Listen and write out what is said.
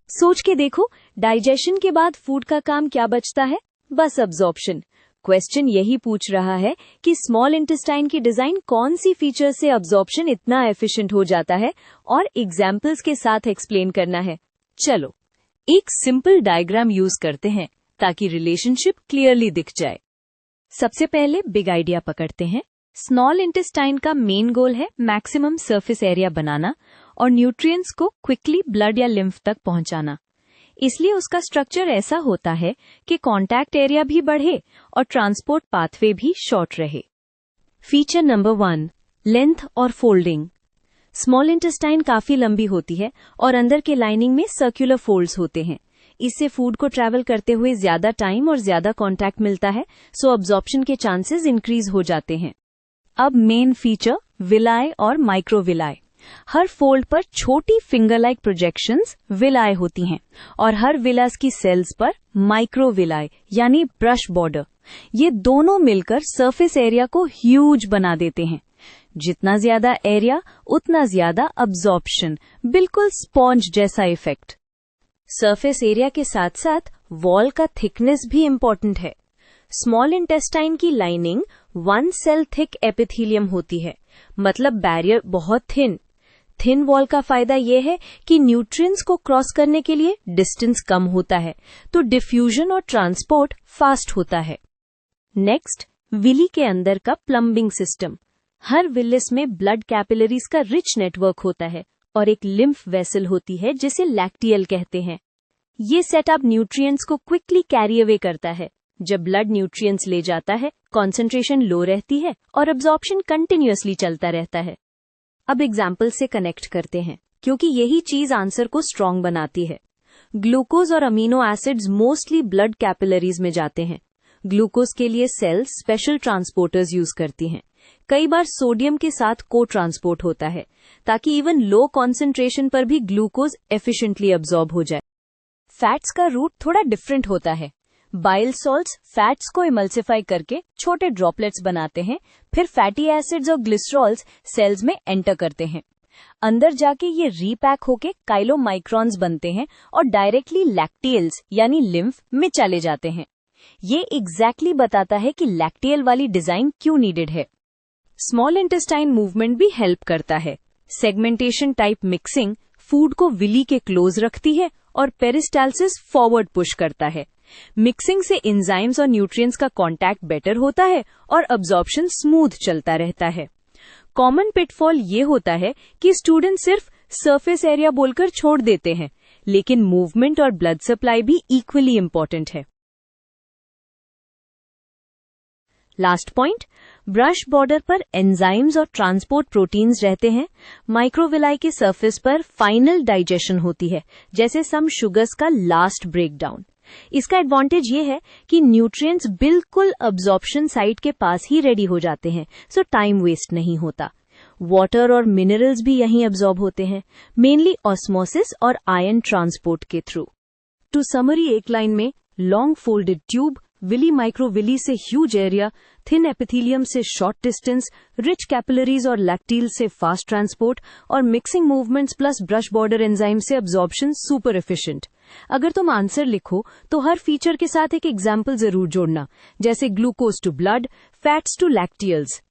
सोच के देखो, डाइजेशन के बाद फूड का काम क्या बचता है? बस अब्जॉर्प्शन। क्वेश्चन यही पूछ रहा है कि स्मॉल इंटेस्टाइन की डिजाइन कौन सी फीचर से अब्जॉर्प्शन इतना एफिशिएंट हो जाता है, और एग्जाम्पल्स के साथ एक्सप्लेन करना है। चलो एक सिंपल डायग्राम यूज करते हैं ताकि रिलेशनशिप क्लियरली दिख जाए। सबसे पहले बिग आइडिया पकड़ते हैं। स्मॉल इंटेस्टाइन का मेन गोल है मैक्सिमम सरफेस एरिया बनाना और न्यूट्रिएंट्स को क्विकली ब्लड या लिम्फ तक पहुंचाना। इसलिए उसका स्ट्रक्चर ऐसा होता है कि कांटेक्ट एरिया भी बढ़े और ट्रांसपोर्ट पाथवे भी शॉर्ट रहे। फीचर नंबर 1, लेंथ और फोल्डिंग। स्मॉल इंटेस्टाइन काफी लंबी होती है और अंदर के लाइनिंग में सर्कुलर फोल्ड्स होते हैं। इससे फूड को ट्रैवल करते हुए ज्यादा टाइम और ज्यादा कांटेक्ट मिलता है, सो अब्जॉर्प्शन के चांसेस इंक्रीज हो जाते हैं। अब मेन फीचर विलाय और माइक्रोविलाय। हर फोल्ड पर छोटी फिंगर लाइक प्रोजेक्शंस विलाय होती हैं और हर विलास की सेल्स पर माइक्रोविलाय यानी ब्रश बॉर्डर। ये दोनों मिलकर सरफेस एरिया को ह्यूज बना देते हैं। जितना ज्यादा एरिया उतना ज्यादा अब्जॉर्प्शन, बिल्कुल स्पॉन्ज जैसा इफेक्ट। सरफेस एरिया के साथ साथ वॉल का थिकनेस भी इम्पोर्टेंट है। स्मॉल इंटेस्टाइन की लाइनिंग 1 सेल थिक एपिथेलियम होती है, मतलब बैरियर बहुत थिन वॉल का फायदा यह है कि न्यूट्रिएंट्स को क्रॉस करने के लिए डिस्टेंस कम होता है, तो डिफ्यूजन और ट्रांसपोर्ट फास्ट होता है। नेक्स्ट, विली के अंदर का प्लम्बिंग सिस्टम। हर विलिस में ब्लड कैपिलरीज का रिच नेटवर्क होता है और एक लिम्फ वेसल होती है जिसे लैक्टियल कहते हैं। ये सेटअप न्यूट्रिएंट्स को क्विकली कैरी अवे करता है। जब ब्लड न्यूट्रिएंट्स ले जाता है, कॉन्सेंट्रेशन लो रहती है और अब्जॉर्प्शन कंटिन्यूअसली चलता रहता है। अब एग्जाम्पल से कनेक्ट करते हैं, क्योंकि यही चीज आंसर को स्ट्रॉन्ग बनाती है। ग्लूकोज और amino acids mostly blood capillaries में जाते हैं। ग्लूकोज के लिए सेल्स स्पेशल ट्रांसपोर्टर्स यूज करती हैं। कई बार सोडियम के साथ को ट्रांसपोर्ट होता है ताकि इवन लो कॉन्सेंट्रेशन पर भी ग्लूकोज एफिशिएंटली अब्सॉर्ब हो जाए। फैट्स का रूट थोड़ा डिफरेंट होता है। बाइल सॉल्ट्स फैट्स को इमल्सिफाई करके छोटे ड्रॉपलेट्स बनाते हैं, फिर फैटी एसिड्स और ग्लिसरॉल्स सेल्स में एंटर करते हैं। अंदर जाके ये रीपैक होके काइलोमाइक्रॉन्स बनते हैं और डायरेक्टली लैक्टियल्स यानी लिम्फ में चले जाते हैं। ये एग्जैक्टली बताता है कि लैक्टियल वाली डिजाइन क्यों नीडेड है। स्मॉल इंटेस्टाइन मूवमेंट भी हेल्प करता है। सेगमेंटेशन टाइप मिक्सिंग फूड को विली के क्लोज रखती है और पेरिस्टाल्सिस फॉरवर्ड पुश करता है। मिक्सिंग से एंजाइम्स और न्यूट्रिएंट्स का कांटेक्ट बेटर होता है और अब्जॉर्प्शन स्मूथ चलता रहता है। कॉमन पिटफॉल ये होता है कि स्टूडेंट सिर्फ सरफेस एरिया बोलकर छोड़ देते हैं, लेकिन मूवमेंट और ब्लड सप्लाई भी इक्वली इंपॉर्टेंट है। लास्ट पॉइंट, ब्रश बॉर्डर पर एंजाइम्स और ट्रांसपोर्ट प्रोटीन्स रहते हैं। माइक्रोविलाई के सरफेस पर फाइनल डाइजेशन होती है, जैसे सम शुगर्स का लास्ट ब्रेकडाउन। इसका एडवांटेज ये है कि न्यूट्रिएंट्स बिल्कुल अब्जॉर्प्शन साइट के पास ही रेडी हो जाते हैं, सो टाइम वेस्ट नहीं होता। वाटर और मिनरल्स भी यहीं अब्जॉर्ब होते हैं, मेनली ऑस्मोसिस और आयन ट्रांसपोर्ट के थ्रू। टू समरी एक लाइन में, long folded tube, villi microvilli से ह्यूज एरिया, थिन एपिथेलियम से शॉर्ट डिस्टेंस, रिच कैपिलरीज और लैक्टील से फास्ट ट्रांसपोर्ट और mixing movements plus brush border enzyme से अब्जॉर्प्शन सुपर एफिशिएंट। अगर तुम आंसर लिखो तो हर फीचर के साथ एक एग्जाम्पल जरूर जोड़ना, जैसे glucose to blood, fats to lacteals.